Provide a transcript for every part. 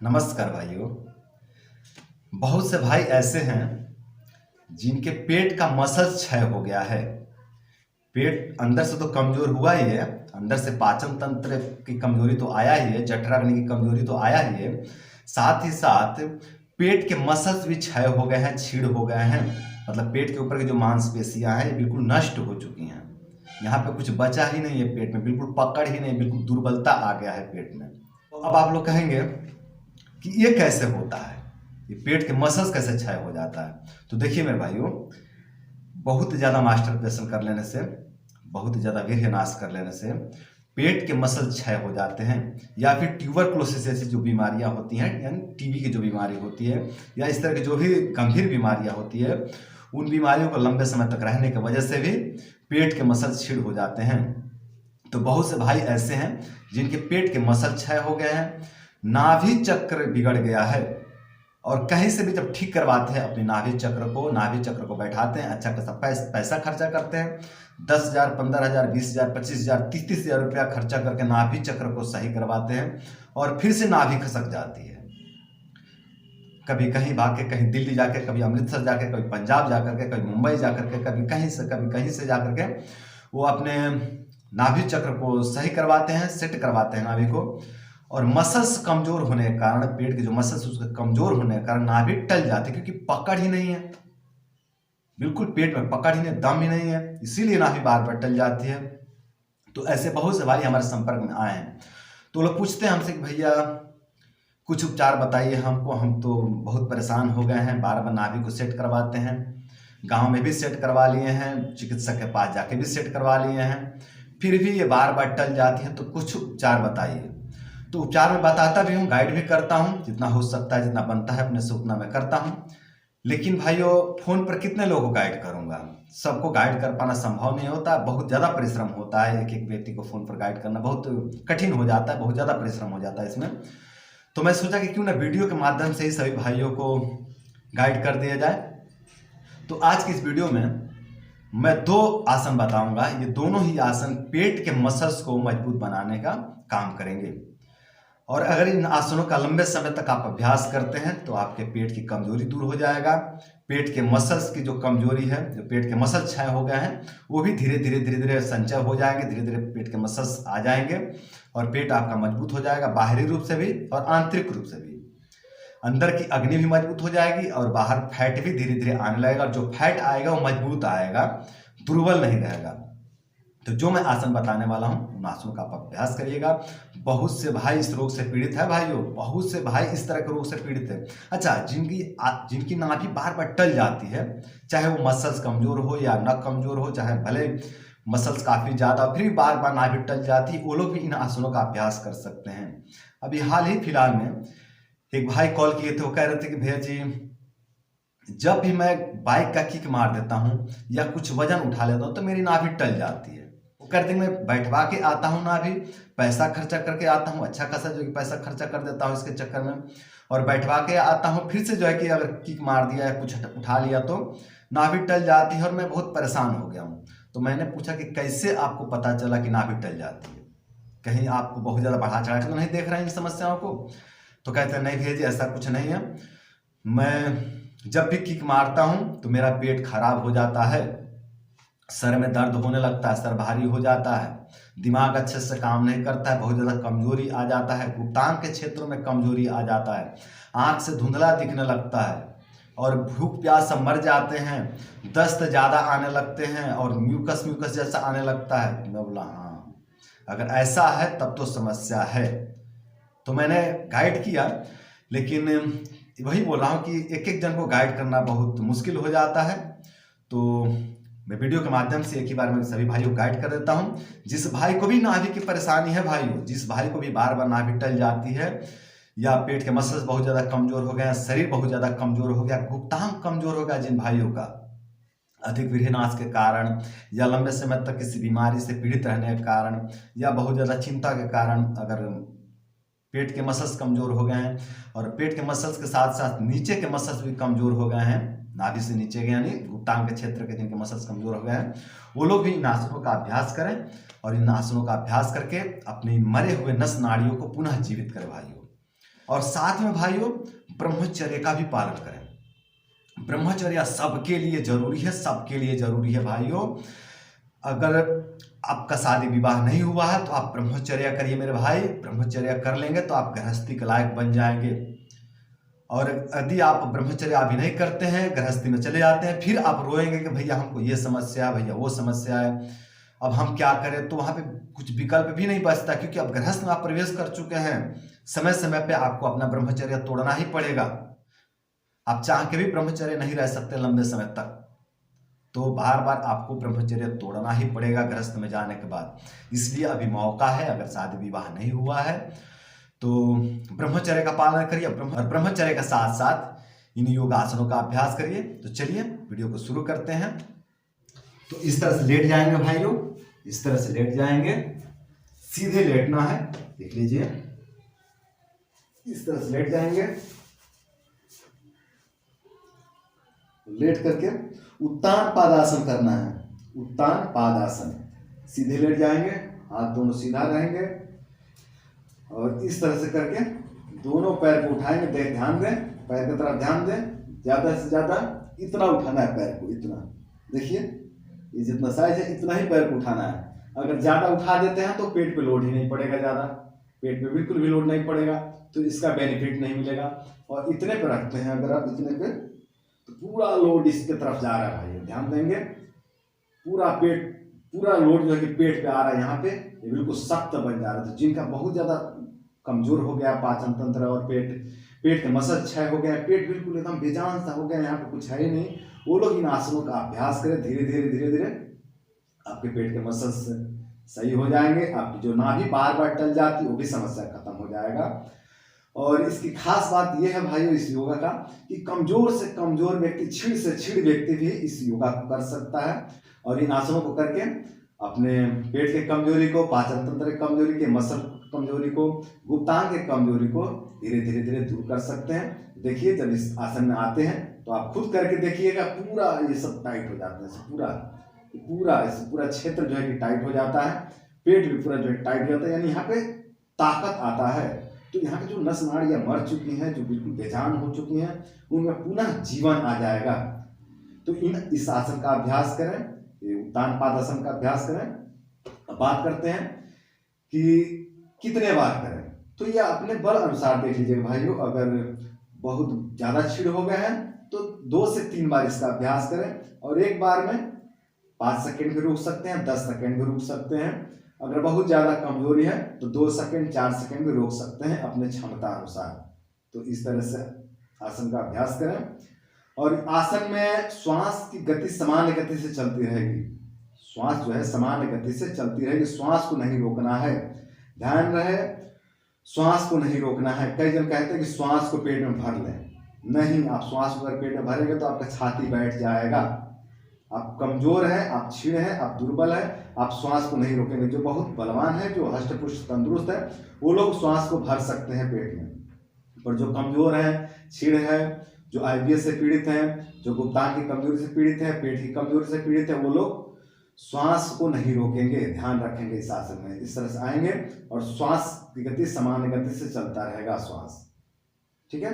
नमस्कार भाइयों। बहुत से भाई ऐसे हैं जिनके पेट का मसल क्षय हो गया है। पेट अंदर से तो कमजोर हुआ ही है, अंदर से पाचन तंत्र की कमजोरी तो आया ही है, जठराग्नि की कमजोरी तो आया ही है, साथ ही साथ पेट के मसल्स भी क्षय हो गए हैं, छीड़ हो गए हैं। मतलब पेट के ऊपर की जो मांसपेशियां हैं ये बिल्कुल नष्ट हो चुकी हैं। यहाँ पे कुछ बचा ही नहीं है, पेट में बिल्कुल पकड़ ही नहीं, बिल्कुल दुर्बलता आ गया है पेट में। तो अब आप लोग कहेंगे कि ये कैसे होता है, ये पेट के मसल्स कैसे क्षय हो जाता है। तो देखिए मेरे भाइयों, बहुत ज़्यादा मास्टरपेशन कर लेने से, बहुत ज़्यादा वीर्यनाश कर लेने से पेट के मसल क्षय हो जाते हैं, या फिर ट्यूबरकुलोसिस जैसी जो बीमारियां होती हैं, यानी टीबी की जो बीमारी होती है, या इस तरह की जो भी गंभीर बीमारियां होती है, उन बीमारियों को लंबे समय तक रहने की वजह से भी पेट के मसल छीड़ हो जाते हैं। तो बहुत से भाई ऐसे हैं जिनके पेट के मसल क्षय हो गए हैं, नाभि चक्र बिगड़ गया है, और कहीं से भी जब ठीक करवाते हैं अपने नाभि चक्र को बैठाते हैं, अच्छा खासा पैसा खर्चा करते हैं, 10,000, 15,000, 20,000, 25,000, 30,000 रुपया खर्चा करके नाभि चक्र को सही करवाते हैं, और फिर से नाभि खसक जाती है। कभी कहीं भाग के, कहीं दिल्ली जाके, कभी अमृतसर जाके, कभी पंजाब जाकर के, कभी मुंबई जाकर के, कभी कहीं से जाकर के वो अपने नाभि चक्र को सही करवाते हैं, सेट करवाते हैं नाभि को। और मसल्स कमजोर होने के कारण, पेट के जो मसल्स उसके कमजोर होने के कारण नाभि टल जाती है, क्योंकि पकड़ ही नहीं है, बिल्कुल पेट में पकड़ ही नहीं, दम ही नहीं है, इसीलिए नाभि बार बार टल जाती है। तो ऐसे बहुत से भाई हमारे संपर्क में आए हैं, तो लोग पूछते हैं हमसे कि भैया कुछ उपचार बताइए हमको, हम तो बहुत परेशान हो गए हैं, बार बार नाभि को सेट करवाते हैं, गांव में भी सेट करवा लिए हैं, चिकित्सक के पास जाके भी सेट करवा लिए हैं, फिर भी ये बार बार टल जाती है, तो कुछ उपचार बताइए। तो उपचार में बताता भी हूँ, गाइड भी करता हूँ, जितना हो सकता है, जितना बनता है अपने से उतना मैं करता हूँ। लेकिन भाइयों, फोन पर कितने लोगों को गाइड करूंगा, सबको गाइड कर पाना संभव नहीं होता, बहुत ज़्यादा परिश्रम होता है, एक एक व्यक्ति को फोन पर गाइड करना बहुत कठिन हो जाता है, बहुत ज़्यादा परिश्रम हो जाता है इसमें। तो मैं सोचा कि क्यों ना वीडियो के माध्यम से ही सभी भाइयों को गाइड कर दिया जाए। तो आज की इस वीडियो में मैं 2 आसन बताऊंगा, ये दोनों ही आसन पेट के मसल्स को मजबूत बनाने का काम करेंगे। और अगर इन आसनों का लंबे समय तक आप अभ्यास करते हैं तो आपके पेट की कमजोरी दूर हो जाएगा, पेट के मसल्स की जो कमजोरी है, जो पेट के मसल क्षय हो गए हैं, वो भी धीरे धीरे संचय हो जाएंगे, धीरे धीरे पेट के मसल्स आ जाएंगे, और पेट आपका मजबूत हो जाएगा, बाहरी रूप से भी और आंतरिक रूप से भी। अंदर की अग्नि भी मजबूत हो जाएगी, और बाहर फैट भी धीरे धीरे आने लगेगा, और जो फैट आएगा वो मजबूत आएगा, दुर्बल नहीं रहेगा। तो जो मैं आसन बताने वाला हूं, उन आसनों का आप अभ्यास करिएगा। बहुत से भाई इस रोग से पीड़ित है भाइयों, बहुत से भाई इस तरह के रोग से पीड़ित है। अच्छा, जिनकी नाभि बार बार टल जाती है, चाहे वो मसल्स कमजोर हो या न कमजोर हो, चाहे भले मसल्स काफी ज्यादा फिर भी बार बार नाभि टल जाती है, वो लोग भी इन आसनों का अभ्यास कर सकते हैं। अभी हाल ही फिलहाल में एक भाई कॉल किए थे, वो कह रहे थे कि भैया जी, जब भी मैं बाइक का किक मार देता हूँ या कुछ वजन उठा लेता हूँ तो मेरी नाभि टल जाती है। वो कहते हैं मैं बैठवा के आता हूँ नाभि, पैसा खर्चा करके आता हूँ, अच्छा खासा जो कि पैसा खर्चा कर देता हूँ इसके चक्कर में, और बैठवा के आता हूँ, फिर से जो है कि अगर किक मार दिया या कुछ उठा लिया तो नाभि टल जाती है, और मैं बहुत परेशान हो गया हूँ। तो मैंने पूछा कि कैसे आपको पता चला कि नाभि टल जाती है, कहीं आपको बहुत ज़्यादा बढ़ा चढ़ा के तो नहीं देख रहे हैं इन समस्याओं को। तो कहते हैं नहीं भैया जी, ऐसा कुछ नहीं है, मैं जब भी किक मारता हूं तो मेरा पेट खराब हो जाता है, सर में दर्द होने लगता है, सर भारी हो जाता है, दिमाग अच्छे से काम नहीं करता है, बहुत ज़्यादा कमजोरी आ जाता है, गुप्तांग के क्षेत्रों में कमजोरी आ जाता है, आंख से धुंधला दिखने लगता है, और भूख प्यास से मर जाते हैं, दस्त ज़्यादा आने लगते हैं, और म्यूकस जैसा आने लगता है। मैं बोला हाँ, अगर ऐसा है तब तो समस्या है। तो मैंने गाइड किया, लेकिन वही बोल रहा हूँ कि एक एक जन को गाइड करना बहुत मुश्किल हो जाता है। तो मैं वीडियो के माध्यम से एक ही बार में सभी भाइयों को गाइड कर देता हूँ। जिस भाई को भी नाभि की परेशानी है भाइयों, जिस भाई को भी बार बार नाभि टल जाती है, या पेट के मसल्स बहुत ज़्यादा कमजोर हो गए, शरीर बहुत ज़्यादा कमजोर हो गया, गुप्तांग कमजोर हो गया, जिन भाइयों का अधिक वीर्यनाश के कारण, या लंबे समय तक किसी बीमारी से पीड़ित रहने के कारण, या बहुत ज़्यादा चिंता के कारण, अगर पेट के मसल्स कमजोर हो गए हैं, और पेट के मसल्स के साथ साथ नीचे के मसल्स भी कमजोर हो गए हैं, नाभि से नीचे के यानी गुप्तांग के क्षेत्र के जिनके मसल्स कमजोर हो गए हैं, वो लोग भी इन आसनों का अभ्यास करें, और इन आसनों का अभ्यास करके अपनी मरे हुए नस नाड़ियों को पुनः जीवित करें भाइयों। और साथ में भाइयों ब्रह्मचर्य का भी पालन करें। ब्रह्मचर्य सबके लिए जरूरी है, सबके लिए जरूरी है भाइयों। अगर आपका शादी विवाह नहीं हुआ है तो आप ब्रह्मचर्य करिए मेरे भाई। ब्रह्मचर्य कर लेंगे तो आप गृहस्थी के लायक बन जाएंगे। और यदि आप ब्रह्मचर्य अभी नहीं करते हैं, गृहस्थी में चले जाते हैं, फिर आप रोएंगे कि भैया हमको ये समस्या है, भैया वो समस्या है, अब हम क्या करें, तो वहां पे कुछ विकल्प भी नहीं बचता, क्योंकि अब गृहस्थ में आप प्रवेश कर चुके हैं। समय समय पे आपको अपना ब्रह्मचर्य तोड़ना ही पड़ेगा। आप चाह के भी ब्रह्मचर्य नहीं रह सकते लंबे समय तक, तो बार बार आपको ब्रह्मचर्य तोड़ना ही पड़ेगा गृहस्थ में जाने के बाद। इसलिए अभी मौका है, अगर शादी विवाह नहीं हुआ है तो ब्रह्मचर्य का पालन करिए। और ब्रह्मचर्य के साथ साथ इन योगासनों का अभ्यास करिए। तो चलिए वीडियो को शुरू करते हैं। तो इस तरह से लेट जाएंगे भाइयों, इस तरह से लेट जाएंगे, सीधे लेटना है, देख लीजिए, इस तरह से लेट जाएंगे। लेट करके उत्तान पादासन करना है, उत्तान पादासन। सीधे लेट जाएंगे, हाथ दोनों सीधा रहेंगे और इस तरह से करके दोनों पैर को उठाएंगे। ध्यान दें, पैर की तरफ ध्यान दें, ज्यादा से ज्यादा इतना उठाना है पैर को, इतना। देखिए ये जितना साइज है इतना ही पैर को उठाना है। अगर ज्यादा उठा देते हैं तो पेट पे लोड ही नहीं पड़ेगा, ज्यादा पेट पे बिल्कुल भी लोड नहीं पड़ेगा, तो इसका बेनिफिट नहीं मिलेगा। और इतने पे रखते हैं अगर आप, इतने पे, तो पूरा लोड इसके तरफ जा रहा है भाई, ध्यान देंगे। पूरा पेट, पूरा लोड जो है कि पेट पे आ रहा है, यहाँ पे ये बिल्कुल सख्त बन जा रहा है। तो जिनका बहुत ज्यादा कमजोर हो गया पाचन तंत्र और पेट के मसल क्षय हो गया, पेट बिल्कुल एकदम बेजान सा हो गया, यहाँ पे कुछ है ही नहीं, वो लोग इन आसनों का अभ्यास करें। धीरे धीरे धीरे धीरे आपके पेट के मसल्स सही हो जाएंगे। आपकी जो नाभि बार बार टल जाती वो भी समस्या खत्म हो जाएगा। और इसकी खास बात यह है भाइयों इस योगा का कि कमजोर से कमजोर व्यक्ति, छीड़ से छीड़ व्यक्ति भी इस योगा को कर सकता है। और इन आसनों को करके अपने पेट के कमजोरी को, पाचन तंत्र की कमजोरी के, मसल कमजोरी को, गुप्तांग के कमजोरी को धीरे धीरे धीरे दूर कर सकते हैं। देखिए जब इस आसन में आते हैं तो आप खुद करके देखिएगा, पूरा ये सब टाइट हो जाता है, पूरा क्षेत्र जो है कि टाइट हो जाता है, पेट भी पूरा जो है टाइट हो जाता है, यानी यहाँ पे ताकत आता है। तो यहाँ के जो नस नाड़ियाँ मर चुकी हैं, जो बिल्कुल बेजान हो चुकी हैं, उनमें पुनः जीवन आ जाएगा। तो इस आसन का अभ्यास करें, ये उत्तान पादासन का अभ्यास करें। अब बात करते हैं कि कितने बार करें, तो ये अपने बल अनुसार देख लीजिएगा भाइयों। अगर बहुत ज्यादा छीड़ हो गए हैं तो 2 से 3 बार इसका अभ्यास करें, और एक बार में 5 सेकंड भी रुक सकते हैं, 10 सेकंड भी रुक सकते हैं। अगर बहुत ज्यादा कमजोरी है तो 2 सेकंड 4 सेकंड भी रोक सकते हैं अपने क्षमता अनुसार। तो इस तरह से आसन का अभ्यास करें। और आसन में श्वास की गति सामान्य गति से चलती रहेगी, श्वास जो है सामान्य गति से चलती रहेगी, श्वास को नहीं रोकना है, ध्यान रहे, श्वास को नहीं रोकना है। कई जन कहते हैं कि श्वास को पेट में भर लें, नहीं, आप श्वास को अगर पेट में भरेंगे तो आपका छाती बैठ जाएगा। आप कमजोर हैं, आप छीड़ हैं, आप दुर्बल हैं, आप श्वास को नहीं रोकेंगे। जो बहुत बलवान है, जो हष्ट पुष्ट तंदुरुस्त है, वो लोग श्वास को भर सकते हैं पेट में। पर जो कमजोर हैं, छीड़ है, जो IBS से पीड़ित हैं, जो गुप्तांग की कमजोरी से पीड़ित है, पेट की कमजोरी से पीड़ित है, वो लोग श्वास को नहीं रोकेंगे, ध्यान रखेंगे इस आसन में। इस तरह से आएंगे और श्वास की गति सामान्य गति से चलता रहेगा श्वास, ठीक है।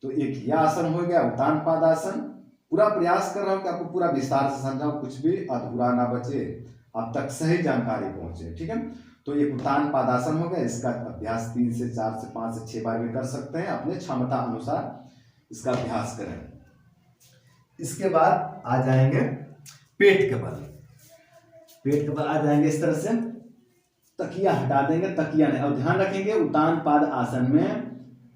तो एक यह आसन हो गया उत्तान पादासन। पूरा प्रयास कर रहा हूं कि आपको पूरा विस्तार से समझाऊं, कुछ भी अधूरा ना बचे, आप तक सही जानकारी पहुंचे, ठीक है। तो ये उत्तान पादासन हो गया। इसका अभ्यास 3 से 4 से 5 से 6 बार भी कर सकते हैं, अपने क्षमता अनुसार इसका अभ्यास करें। इसके बाद आ जाएंगे पेट के बल। पेट के बल आ जाएंगे इस तरह से, तकिया हटा देंगे, तकिया नहीं। और ध्यान रखेंगे उत्तान पाद आसन में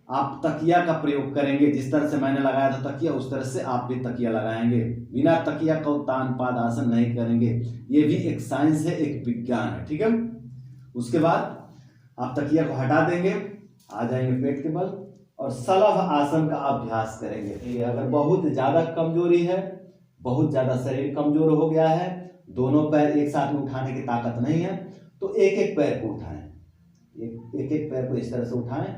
आप तकिया का प्रयोग करेंगे। जिस तरह से मैंने लगाया था तकिया, उस तरह से आप भी तकिया लगाएंगे। बिना तकिया का उत्तान पाद आसन नहीं करेंगे। ये भी एक साइंस है, एक विज्ञान है, ठीक है। उसके बाद आप तकिया को हटा देंगे, आ जाएंगे पेट के बल और सलभ आसन का अभ्यास करेंगे। अगर बहुत ज्यादा कमजोरी है, बहुत ज्यादा शरीर कमजोर हो गया है, दोनों पैर एक साथ में उठाने की ताकत नहीं है, तो एक एक पैर को उठाएं, एक एक पैर को इस तरह से उठाएं।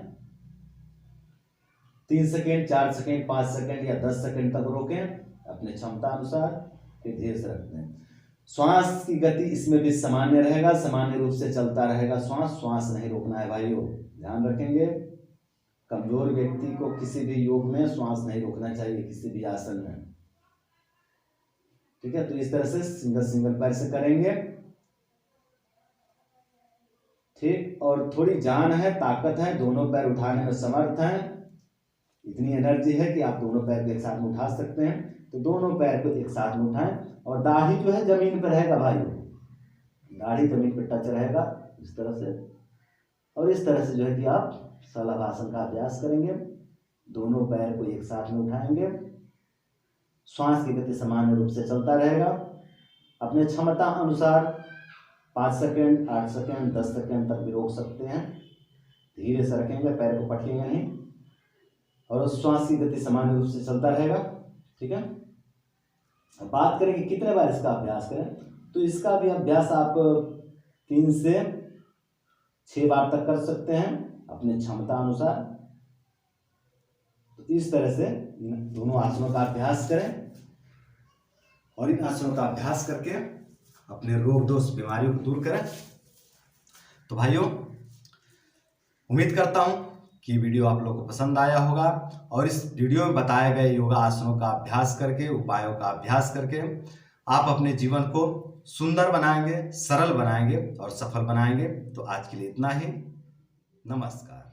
3 सेकेंड, 4 सेकेंड, 5 सेकेंड या 10 सेकेंड तक रोकें अपने क्षमता अनुसार, फिर धीरे से रखते हैं। श्वास की गति इसमें भी सामान्य रहेगा, सामान्य रूप से चलता रहेगा श्वास, श्वास नहीं रोकना है भाइयों, ध्यान रखेंगे। कमजोर व्यक्ति को किसी भी योग में श्वास नहीं रोकना चाहिए, किसी भी आसन में। ठीक है, तो इस तरह से सिंगल सिंगल पैर से करेंगे। ठीक, और थोड़ी जान है, ताकत है, दोनों पैर उठाने में समर्थ हैं, इतनी एनर्जी है कि आप दोनों पैर को एक साथ में उठा सकते हैं। तो दोनों पैर को एक साथ में उठाएं और दाढ़ी जो है जमीन पर रहेगा भाई, दाढ़ी जमीन पर टच रहेगा इस तरह से। और इस तरह से जो है कि आप शलभासन का अभ्यास करेंगे। दोनों पैर को एक साथ में उठाएंगे, श्वास की गति सामान्य रूप से चलता रहेगा। अपने क्षमता अनुसार 5 सेकेंड, 8 सेकेंड, 10 सेकेंड तक भी रोक सकते हैं। धीरे से रखेंगे, पैर को पटकेंगे नहीं, और उस श्वास की गति सामान्य रूप से चलता रहेगा। ठीक है, अब बात करें कि कितने बार इसका अभ्यास करें, तो इसका भी अभ्यास आप 3 से 6 बार तक कर सकते हैं अपने क्षमता अनुसार। तो इस तरह से इन दोनों आसनों का अभ्यास करें, और इन आसनों का अभ्यास करके अपने रोग दोष बीमारियों को दूर करें। तो भाइयों, उम्मीद करता हूं कि वीडियो आप लोगों को पसंद आया होगा, और इस वीडियो में बताए गए योगा आसनों का अभ्यास करके, उपायों का अभ्यास करके आप अपने जीवन को सुंदर बनाएंगे, सरल बनाएंगे और सफल बनाएंगे। तो आज के लिए इतना ही। नमस्कार।